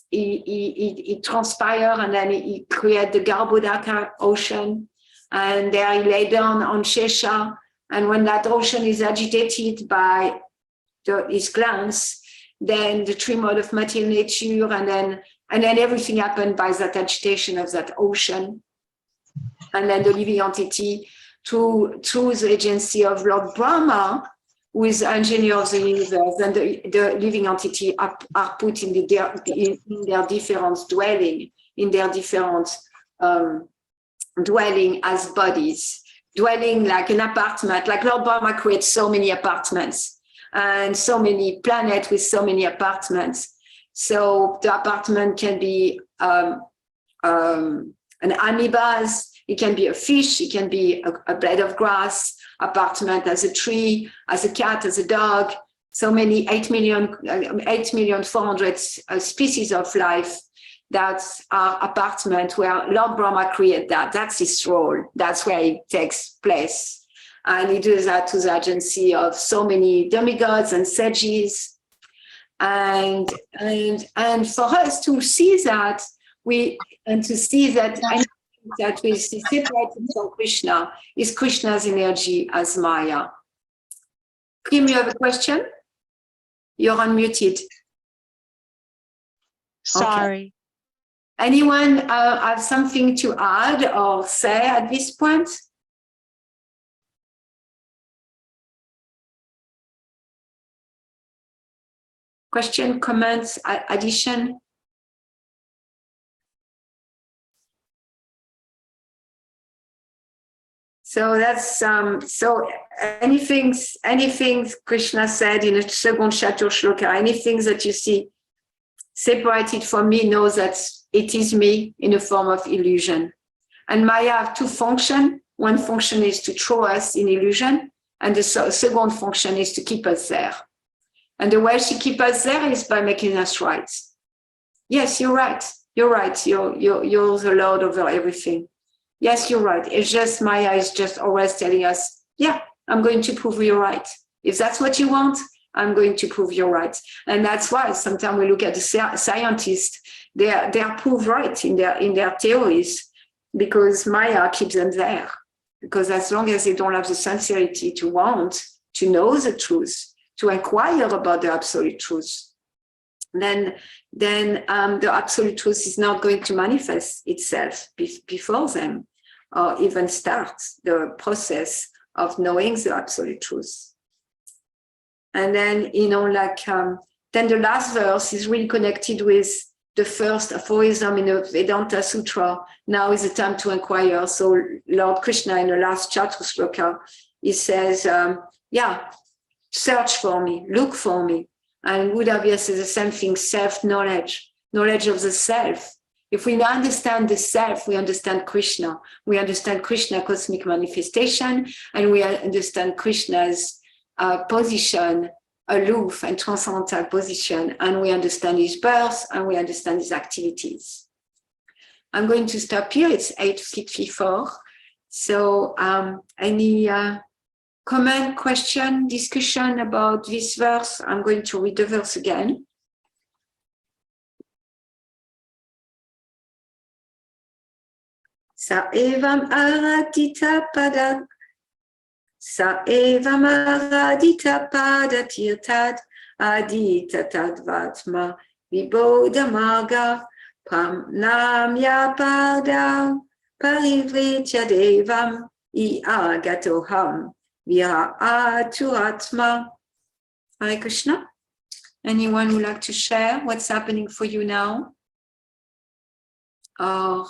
he transpires and then he creates the Garbhodaka ocean. And there he lay down on Shesha. And when that ocean is agitated by his glance, then the three modes of material nature and then And then everything happened by that agitation of that ocean. And then the living entity, through the agency of Lord Brahma, who is the engineer of the universe, and the living entity are put in their different dwelling, in their different dwelling as bodies, dwelling like an apartment, like Lord Brahma creates so many apartments and so many planets with so many apartments. So the apartment can be an amoebas, it can be a fish, it can be a blade of grass, apartment as a tree, as a cat, as a dog, so many 8,400,000 species of life that are apartment where Lord Brahma created that. That's his role. That's where it takes place. And he does that to the agency of so many demigods and sages. And for us to see that, to see that we see separated from Krishna is Krishna's energy as Maya. Kim, you have a question? You're unmuted. Sorry. Okay. Anyone have something to add or say at this point? Question, comments, addition? So that's so anything Krishna said in a second Chatur Shloka, anything that you see separated from me knows that it is me in a form of illusion. And Maya have two functions. One function is to throw us in illusion, and the second function is to keep us there. And the way she keeps us there is by making us right. Yes, you're right. You're right. You're the Lord over everything. Yes, you're right. It's just Maya is just always telling us, yeah, I'm going to prove you're right. If that's what you want, I'm going to prove you're right. And that's why sometimes we look at the scientists, they are proved right in their theories because Maya keeps them there. Because as long as they don't have the sincerity to want to know the truth, to inquire about the absolute truth, then the absolute truth is not going to manifest itself before them or even start the process of knowing the absolute truth. And then, then the last verse is really connected with the first aphorism in the Vedanta Sutra. Now is the time to inquire. So Lord Krishna in the last Chatur Shloka, he says, search for me, look for me. And Buddha says the same thing, self-knowledge, knowledge of the self. If we understand the self, we understand Krishna. We understand Krishna cosmic manifestation, and we understand Krishna's position, aloof and transcendental position, and we understand his birth, and we understand his activities. I'm going to stop here. It's 8:54. So any comment, question, discussion about this verse? I'm going to read the verse again. Sa evam aradita pada, sa evam aradita pada tirtad, adita tadvatma vibodha marga, pam namya pada, parivritya devam, I agatoham, vira aturatma. Hare Krishna. Anyone would like to share what's happening for you now? Or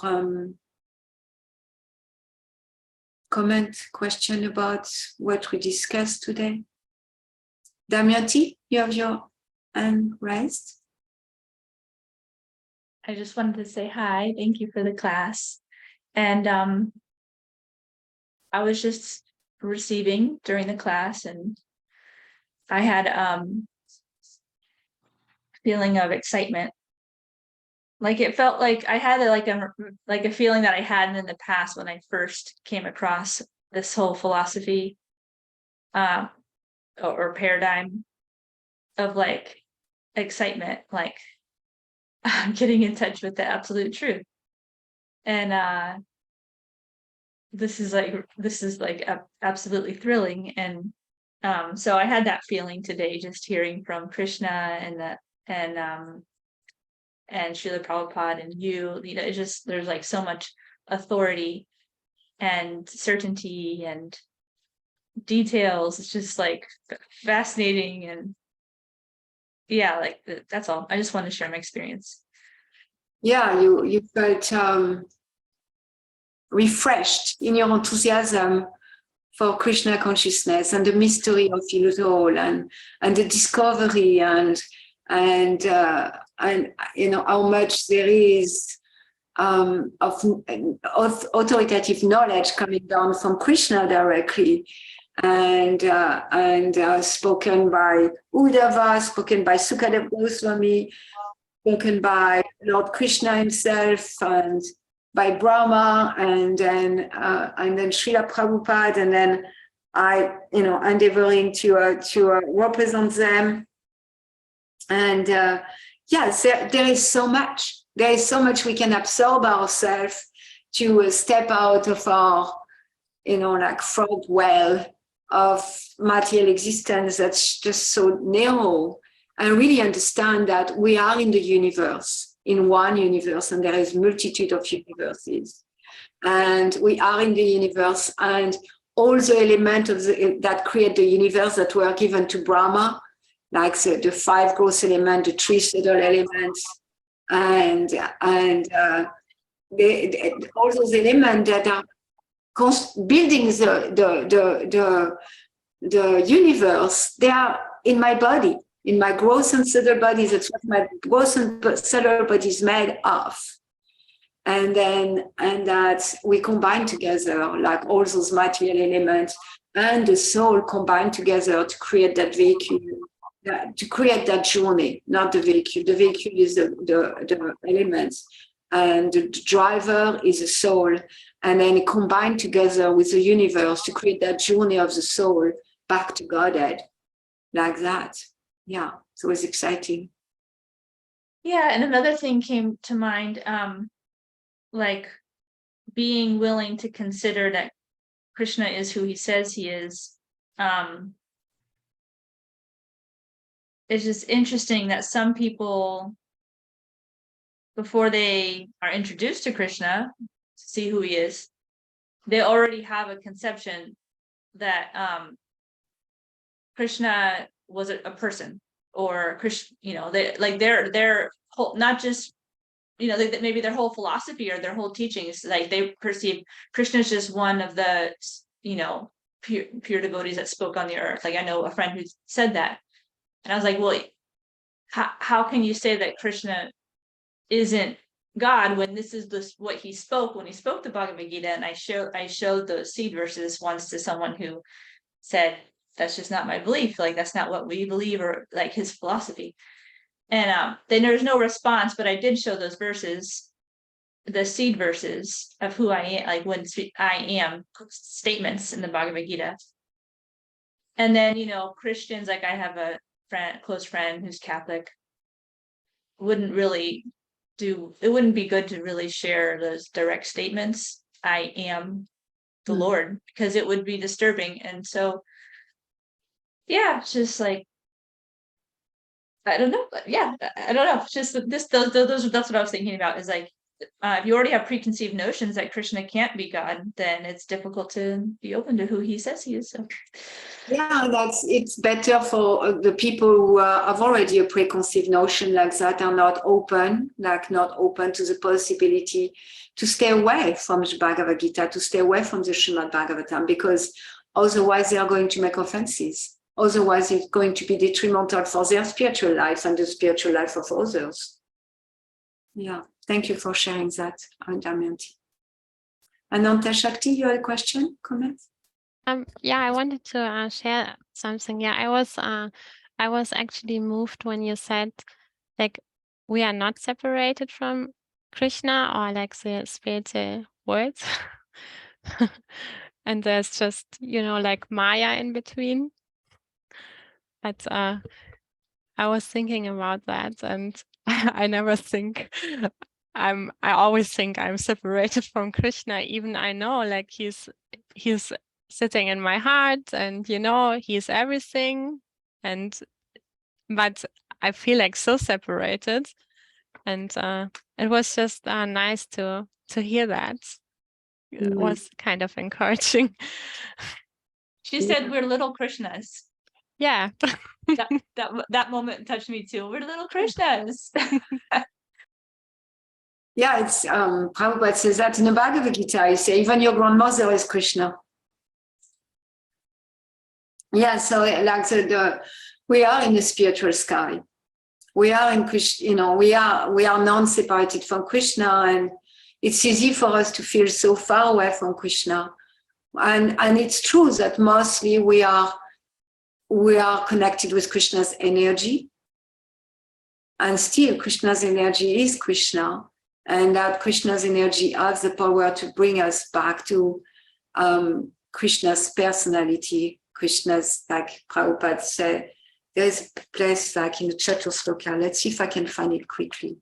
comment, question about what we discussed today? Damayanti, you have your hand raised. I just wanted to say hi. Thank you for the class. And I was just receiving during the class, and I had feeling of excitement. Like it felt like I had like a feeling that I hadn't in the past when I first came across this whole philosophy or paradigm of like excitement, like getting in touch with the absolute truth. And this is absolutely thrilling. And so I had that feeling today, just hearing from Krishna and and Srila Prabhupada and you know, it's just, there's like so much authority and certainty and details. It's just like fascinating. And yeah, like that's all. I just want to share my experience. Yeah, you felt refreshed in your enthusiasm for Krishna consciousness and the mystery of it all, and the discovery, and you know how much there is of authoritative knowledge coming down from Krishna directly, and spoken by Uddhava, spoken by Sukadeva Goswami, spoken by Lord Krishna himself, and by Brahma, and then Srila Prabhupada, and then I, you know, endeavoring to represent them. And yes, there is so much. There is so much we can absorb ourselves to step out of our, you know, like frog well of material existence that's just so narrow, and really understand that we are in the universe, in one universe, and there is multitude of universes. And we are in the universe, and all the elements that create the universe that were given to Brahma, like the 5 gross elements, the 3 subtle elements, and all those elements that are building the universe, they are in my body, in my gross and subtle body. That's what my gross and subtle body is made of. And that we combine together, like all those material elements and the soul combine together to create that vehicle, to create that journey, not the vehicle. The vehicle is the elements, and the driver is the soul, and then combine together with the universe to create that journey of the soul back to Godhead, like that. Yeah, so it was exciting. Yeah, and another thing came to mind, like being willing to consider that Krishna is who he says he is. It's just interesting that some people, before they are introduced to Krishna, to see who he is, they already have a conception that Krishna was a person, or Krishna, you know, they like their whole, not just, you know, maybe their whole philosophy or their whole teachings, like they perceive Krishna is just one of the, you know, pure devotees that spoke on the earth. Like I know a friend who said that, and I was like, well, how can you say that Krishna isn't God when this is what he spoke when he spoke the Bhagavad Gita? And I showed those seed verses once to someone who said, that's just not my belief, like that's not what we believe, or like his philosophy. And then there was no response, but I did show those verses, the seed verses of who I am, like when I am statements in the Bhagavad Gita. And then, you know, Christians, like I have a close friend who's Catholic, wouldn't really it wouldn't be good to really share those direct statements, I am the Lord, because it would be disturbing. And so, yeah, it's just like, I don't know, but yeah, I don't know. It's just that's what I was thinking about, is like, if you already have preconceived notions that Krishna can't be God, then it's difficult to be open to who he says he is. So. Yeah, it's better for the people who have already a preconceived notion like that, are not open to the possibility to stay away from the Bhagavad Gita, to stay away from the Srimad Bhagavatam, because otherwise they are going to make offenses. Otherwise, it's going to be detrimental for their spiritual life and the spiritual life of others. Yeah, thank you for sharing that, Damayanti. Ananta Shakti, you had a question, comment? Yeah, I wanted to share something. Yeah, I was actually moved when you said, like, we are not separated from Krishna, or like the spiritual words. And there's just, you know, like Maya in between. But I was thinking about that, and I never think I always think I'm separated from Krishna, even I know like he's sitting in my heart, and you know, he's everything, but I feel like so separated. And it was just nice to hear that. It was kind of encouraging. She said we're little Krishnas. Yeah. that moment touched me too. We're little Krishnas. Yeah, it's Prabhupada says that in the Bhagavad Gita. He says even your grandmother is Krishna. Yeah, so like we are in the spiritual sky. We are in Krishna, you know, we are non-separated from Krishna, and it's easy for us to feel so far away from Krishna. And it's true that mostly we are connected with Krishna's energy. And still Krishna's energy is Krishna. And that Krishna's energy has the power to bring us back to Krishna's personality. Krishna's, like Prabhupada said, there's a place like in the Chatusloka. Let's see if I can find it quickly.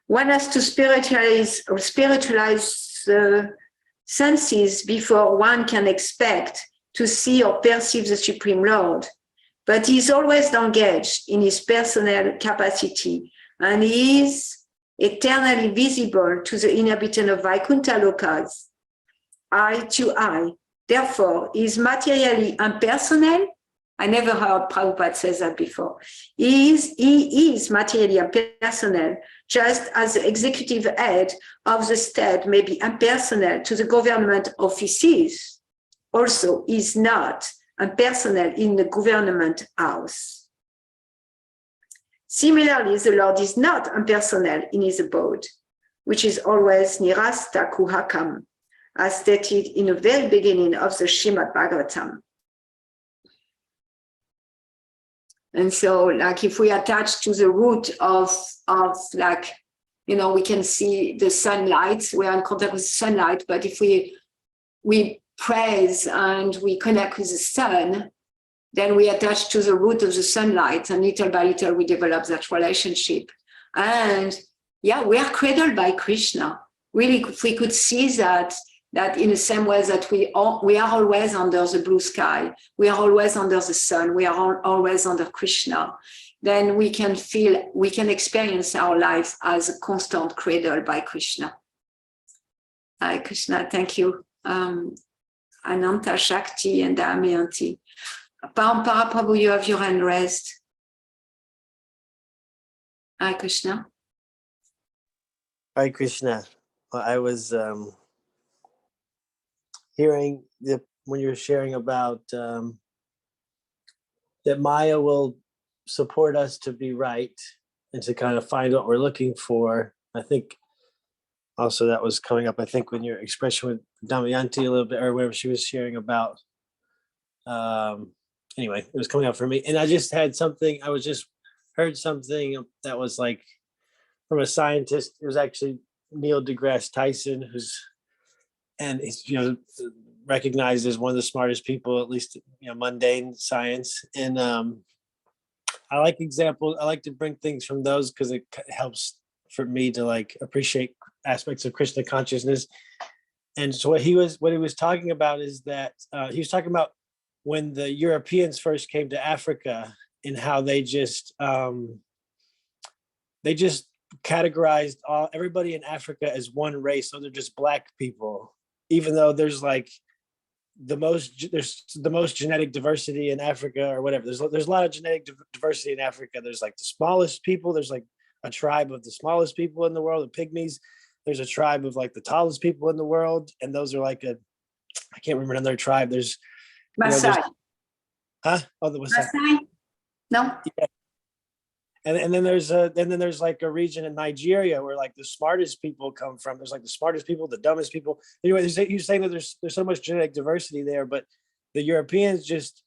One has to spiritualize the senses before one can expect to see or perceive the Supreme Lord. But he is always engaged in his personal capacity, and he is eternally visible to the inhabitant of Vaikuntha lokas, eye to eye. Therefore, he is materially impersonal. I never heard Prabhupada say that before. He is materially impersonal, just as the executive head of the state may be impersonal to the government offices. Also, he is not impersonal in the government house. Similarly, the Lord is not impersonal in his abode, which is always nirasta kuhakam, as stated in the very beginning of the Srimad Bhagavatam. And so, like, if we attach to the root of like, you know, we can see the sunlight, we are in contact with the sunlight, but if we praise and we connect with the sun, then we attach to the root of the sunlight, and little by little we develop that relationship. And yeah, we are cradled by Krishna. Really, if we could see that in the same way that we are always under the blue sky, we are always under the sun, we are always under Krishna, then we can experience our life as a constant cradle by Krishna. Hi, Krishna, thank you. Ananta Shakti and Damayanti. Parampara Prabhu, you have your hand raised. Hi, Krishna. Hi, Krishna. Well, I was hearing when you were sharing about that Maya will support us to be right and to kind of find what we're looking for. I think also that was coming up, I think, when your expression with Damayanti a little bit, or whatever she was sharing about. Anyway, it was coming up for me. And I just had something, heard something that was like from a scientist. It was actually Neil deGrasse Tyson, he's recognized as one of the smartest people, at least mundane science. And I like examples. I like to bring things from those because it helps for me to like appreciate aspects of Krishna consciousness. And so what he was talking about is that he was talking about when the Europeans first came to Africa and how they just categorized everybody in Africa as one race. So they're just black people, even though there's like the most genetic diversity in Africa or whatever. There's a lot of genetic diversity in Africa. There's like the smallest people. There's like a tribe of the smallest people in the world, the pygmies. There's a tribe of like the tallest people in the world. And those are like I can't remember another tribe. There's Maasai. Huh? Oh, the Maasai? No? Yeah. And then there's like a region in Nigeria where like the smartest people come from. There's like the smartest people, the dumbest people. Anyway, you're saying that there's so much genetic diversity there, but the Europeans just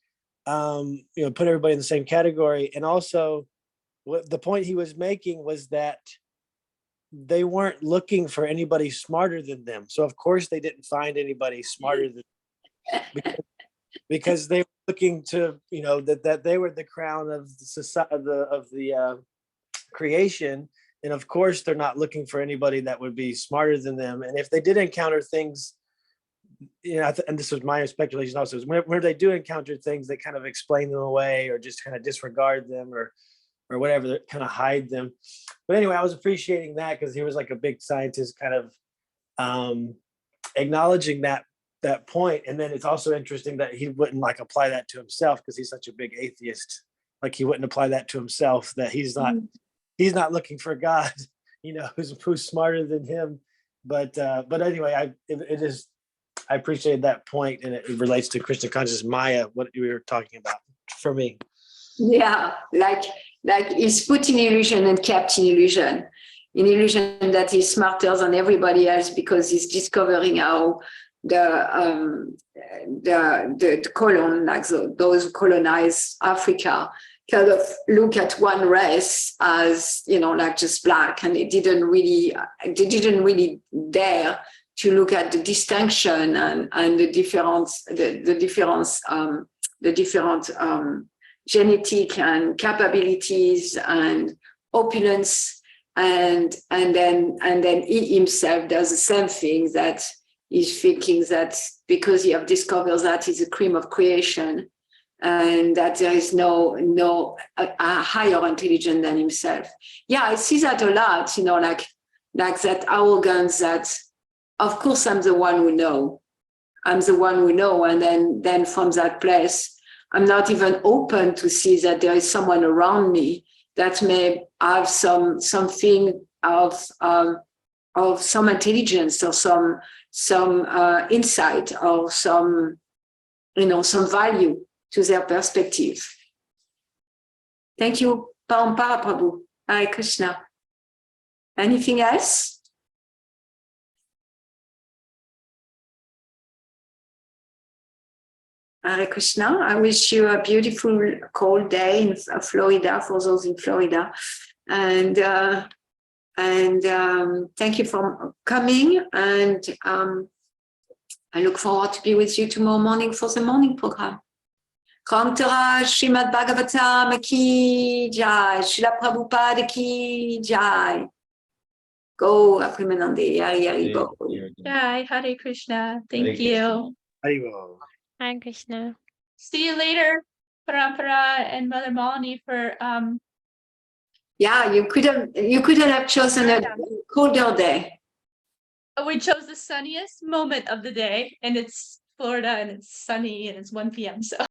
put everybody in the same category. And also, what the point he was making was that they weren't looking for anybody smarter than them. So of course they didn't find anybody smarter than because they were looking to, you know, that they were the crown of the society of the creation. And of course they're not looking for anybody that would be smarter than them. And if they did encounter things, you know, and this was my speculation also, is whenever they do encounter things, they kind of explain them away or just kind of disregard them or whatever, kind of hide them. But anyway, I was appreciating that because he was like a big scientist, kind of acknowledging that point. And then it's also interesting that he wouldn't like apply that to himself because he's such a big atheist. Like he wouldn't apply that to himself, that he's not looking for God, you know, who's smarter than him. But anyway, I appreciate that point, and it relates to Krishna consciousness, Maya, what we were talking about for me. Yeah, like he's put in illusion and kept in illusion that he's smarter than everybody else because he's discovering how the colon, like those who colonize Africa, kind of look at one race as, you know, like just black, and they didn't really dare to look at the distinction and the different genetic and capabilities and opulence, and then he himself does the same thing, that he's thinking that because he have discovered that he's a cream of creation and that there is no higher intelligence than himself. Yeah, I see that a lot, you know, like that arrogance that, of course, I'm the one who know. I'm the one who know. And then from that place, I'm not even open to see that there is someone around me that may have something of some intelligence or some insight or some value to their perspective. Thank you, Parampara Prabhu. Hare Krishna. Anything else? Hare Krishna. I wish you a beautiful cold day in Florida, for those in Florida. And thank you for coming. And I look forward to be with you tomorrow morning for the morning program. Kantara Srimad Bhagavatam ki jai, Srila Prabhupada ki jai. Go, Aprimanande, Hari Hari Bo. Jai, Hare Krishna. Thank you. Haribo. Hare Krishna. See you later, Parampara and Mother Malini, for Yeah, you couldn't have chosen a colder day. we chose the sunniest moment of the day, and it's Florida and it's sunny and it's 1 p.m. So